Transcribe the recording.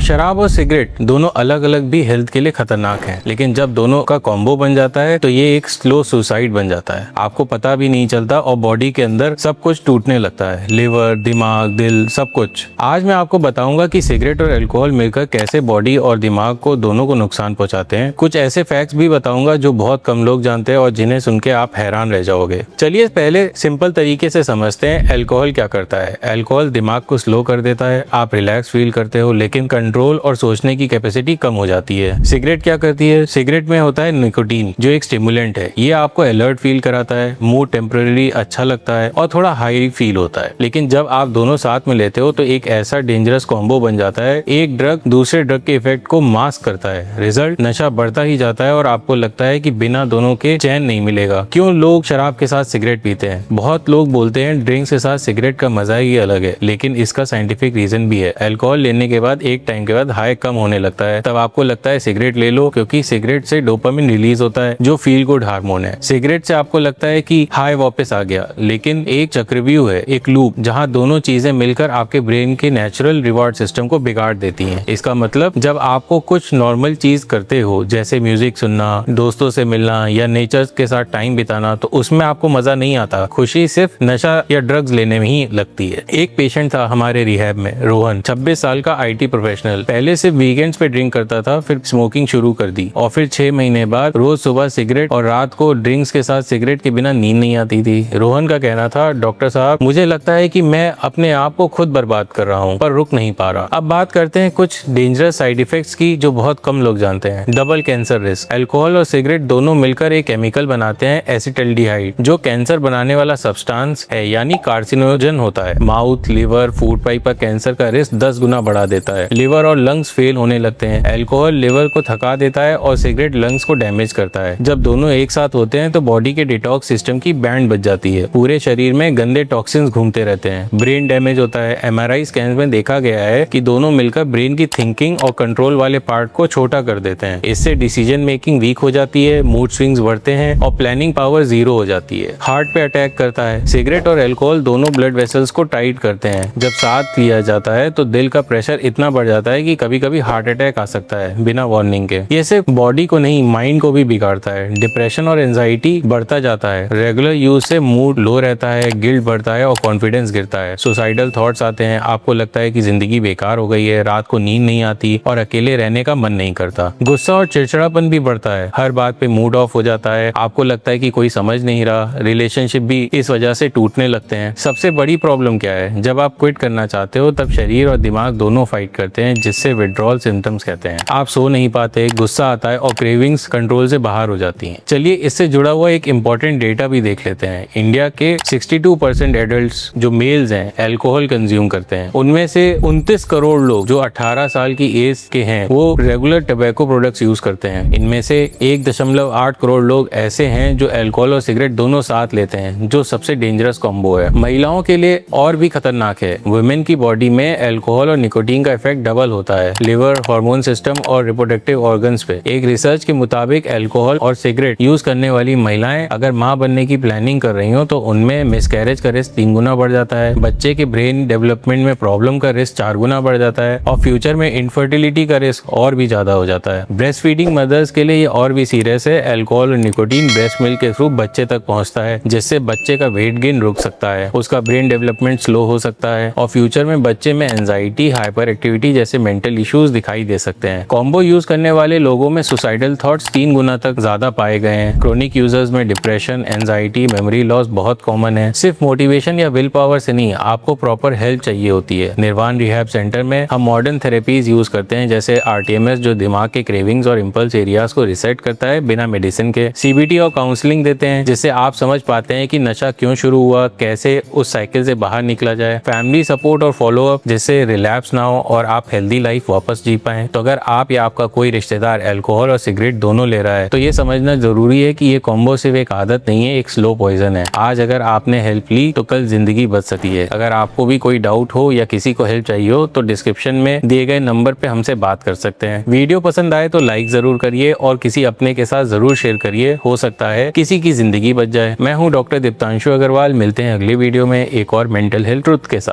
शराब और सिगरेट दोनों अलग अलग भी हेल्थ के लिए खतरनाक हैं, लेकिन जब दोनों का कॉम्बो बन जाता है तो ये एक स्लो सुसाइड बन जाता है। आपको पता भी नहीं चलता और बॉडी के अंदर सब कुछ टूटने लगता है, लिवर, दिमाग, दिल, सब कुछ। आज मैं आपको बताऊंगा कि सिगरेट और अल्कोहल मिलकर कैसे बॉडी और दिमाग को दोनों को नुकसान पहुंचाते हैं। कुछ ऐसे फैक्ट्स भी बताऊंगा जो बहुत कम लोग जानते हैं और जिन्हें सुन के आप हैरान रह जाओगे। चलिए पहले सिंपल तरीके से समझते हैं अल्कोहल क्या करता है। अल्कोहल दिमाग को स्लो कर देता है, आप रिलैक्स फील करते हो, लेकिन कंट्रोल और सोचने की कैपेसिटी कम हो जाती है। सिगरेट क्या करती है? सिगरेट में होता है निकोटीन, जो एक स्टिमुलेंट है। ये आपको अलर्ट फील कराता है, मूड टेम्पररी अच्छा लगता है और थोड़ा हाई फील होता है। लेकिन जब आप दोनों साथ में लेते हो तो एक ऐसा डेंजरस कॉम्बो बन जाता है। एक ड्रग दूसरे ड्रग के इफेक्ट को मास्क करता है। रिजल्ट, नशा बढ़ता ही जाता है और आपको लगता है कि बिना दोनों के चैन नहीं मिलेगा। क्यों लोग शराब के साथ सिगरेट पीते हैं? बहुत लोग बोलते हैं ड्रिंक्स के साथ सिगरेट का मजा ही अलग है, लेकिन इसका साइंटिफिक रीजन भी है। अल्कोहल लेने के बाद एक टाइम के बाद हाई कम होने लगता है, तब आपको लगता है सिगरेट ले लो, क्योंकि सिगरेट से डोपामिन रिलीज होता है जो फील गुड हार्मोन है। सिगरेट से आपको लगता है कि हाई वापस आ गया, लेकिन एक चक्रव्यूह है, एक लूप, जहां दोनों चीजें मिलकर आपके ब्रेन के नेचुरल रिवॉर्ड सिस्टम को बिगाड़ देती हैं। इसका मतलब जब आपको कुछ नॉर्मल चीज करते हो, जैसे म्यूजिक सुनना, दोस्तों से मिलना या नेचर के साथ टाइम बिताना, तो उसमें आपको मजा नहीं आता। खुशी सिर्फ नशा या ड्रग्स लेने में ही लगती है। एक पेशेंट था हमारे रिहैब में, रोहन, 26 साल का IT प्रोफेशनल। पहले सिर्फ वीकेंड्स पे ड्रिंक करता था, फिर स्मोकिंग शुरू कर दी और फिर 6 महीने बाद रोज सुबह सिगरेट और रात को ड्रिंक्स के साथ सिगरेट के बिना नींद नहीं आती थी। रोहन का कहना था, डॉक्टर साहब, मुझे लगता है कि मैं अपने आप को खुद बर्बाद कर रहा हूँ, पर रुक नहीं पा रहा। अब बात करते हैं कुछ डेंजरस साइड इफेक्ट्स की जो बहुत कम लोग जानते हैं। Double cancer risk. अल्कोहल और सिगरेट दोनों मिलकर एक केमिकल बनाते हैं, एसिटाल्डिहाइड, जो कैंसर बनाने वाला सब्सटेंस है, यानी कार्सिनोजन होता है। माउथ, लिवर, फूड पाइप का कैंसर का रिस्क 10 गुना बढ़ा देता है। लिवर और लंग्स फेल होने लगते हैं। अल्कोहल लिवर को थका देता है और सिगरेट लंग्स को डैमेज करता है। जब दोनों एक साथ होते हैं तो बॉडी के डिटॉक्स सिस्टम की बैंड बज जाती है। पूरे शरीर में गंदे टॉक्सिन्स घूमते रहते हैं। ब्रेन डैमेज होता है। MRI स्कैन में देखा गया है कि दोनों मिलकर ब्रेन की थिंकिंग और कंट्रोल वाले पार्ट को छोटा कर देते हैं। इससे डिसीजन मेकिंग वीक हो जाती है, मूड स्विंग्स बढ़ते हैं और प्लानिंग पावर जीरो हो जाती है। हार्ट पे अटैक करता है। सिगरेट और अल्कोहल दोनों ब्लड वेसल्स को टाइट करते हैं। जब साथ लिया जाता है तो दिल का प्रेशर इतना बढ़ जाता है कि कभी कभी हार्ट अटैक आ सकता है बिना वार्निंग के। ये सिर्फ बॉडी को नहीं, माइंड को भी बिगाड़ता है। डिप्रेशन और एंजाइटी बढ़ता जाता है। रेगुलर यूज से मूड लो रहता है, गिल्ट बढ़ता है और कॉन्फिडेंस गिरता है। सुसाइडल थॉट्स आते हैं। आपको लगता है कि जिंदगी बेकार हो गई है, रात को नींद नहीं आती और अकेले रहने का मन नहीं करता। गुस्सा और चिड़चिड़ापन भी बढ़ता है। हर बात पे मूड ऑफ हो जाता है। आपको लगता है कि कोई समझ नहीं रहा। रिलेशनशिप भी इस वजह से टूटने लगते हैं। सबसे बड़ी प्रॉब्लम क्या है? जब आप क्विट करना चाहते हो तब शरीर और दिमाग दोनों फाइट करते हैं, जिससे विड्रॉल सिम्टम्स कहते हैं। आप सो नहीं पाते, गुस्सा आता है और क्रेविंग्स कंट्रोल से बाहर हो जाती हैं। चलिए इससे जुड़ा हुआ एक इम्पोर्टेंट डेटा भी देख लेते हैं। इंडिया के 62% एडल्ट्स जो मेल्स हैं अल्कोहल कंज्यूम करते हैं। उनमें से 29 करोड़ लोग जो 18 साल की एज के हैं वो रेगुलर टबैको प्रोडक्ट्स यूज करते हैं। इनमें से 1.8 करोड़ लोग ऐसे हैं जो अल्कोहल और सिगरेट दोनों साथ लेते हैं, जो सबसे डेंजरस कॉम्बो है। महिलाओं के लिए और भी खतरनाक है। वुमेन की बॉडी में अल्कोहल और निकोटीन का इफेक्ट डबल होता है, लिवर, हार्मोन सिस्टम और रिप्रोडक्टिव ऑर्गन्स पे। एक रिसर्च के मुताबिक अल्कोहल और सिगरेट यूज करने वाली महिलाएं अगर मां बनने की प्लानिंग कर रही हो तो उनमें मिसकैरेज का रिस्क 3 गुना बढ़ जाता है। बच्चे के ब्रेन डेवलपमेंट में प्रॉब्लम का रिस्क 4 गुना बढ़ जाता है और फ्यूचर में इनफर्टिलिटी का रिस्क और भी ज्यादा हो जाता है। ब्रेस्ट फीडिंग मदर्स के लिए ये और भी सीरियस है। अल्कोहल और निकोटीन ब्रेस्ट मिल्क के थ्रू बच्चे तक पहुंचता है, जिससे बच्चे का वेट गेन रुक सकता है, उसका ब्रेन डेवलपमेंट स्लो हो सकता है और फ्यूचर में बच्चे में एंजाइटी, हाइपर एक्टिविटी जैसे मेंटल इश्यूज दिखाई दे सकते हैं। कॉम्बो यूज करने वाले लोगों में सुसाइडल थॉट्स 3 गुना तक ज्यादा पाए गए हैं। क्रोनिक यूजर्स में डिप्रेशन, एंजाइटी, मेमोरी लॉस बहुत कॉमन है। सिर्फ मोटिवेशन या विल पावर से नहीं, आपको प्रॉपर हेल्प चाहिए होती है। निर्वाण रिहैब सेंटर में हम मॉडर्न थेरेपीज यूज करते हैं, जैसे RTMS जो दिमाग के क्रेविंग्स और इंपल्स एरियाज को रिसेट करता है बिना मेडिसिन के। CBT और काउंसलिंग देते हैं, जिससे आप समझ पाते हैं कि नशा क्यों शुरू हुआ, कैसे उस साइकिल से बाहर निकला जाए। फैमिली सपोर्ट और फॉलो अप, जिससे रिलैप्स ना हो और आप हेल्दी लाइफ वापस जी पाएं। तो अगर आप या आपका कोई रिश्तेदार अल्कोहल और सिगरेट दोनों ले रहा है तो ये समझना जरूरी है कि ये कॉम्बो सिर्फ एक आदत नहीं है, एक स्लो पॉइजन है। आज अगर आपने हेल्प ली तो कल जिंदगी बच सकती है। अगर आपको भी कोई डाउट हो या किसी को हेल्प चाहिए हो तो डिस्क्रिप्शन में दिए गए नंबर पे हमसे बात कर सकते हैं। वीडियो पसंद आए तो लाइक जरूर करिए और किसी अपने के साथ जरूर शेयर करिए, हो सकता है किसी की जिंदगी बच जाए। मैं हूँ डॉक्टर दीप्तांशु अग्रवाल। मिलते हैं अगली वीडियो में एक और मेंटल हेल्थ ट्रुथ के साथ।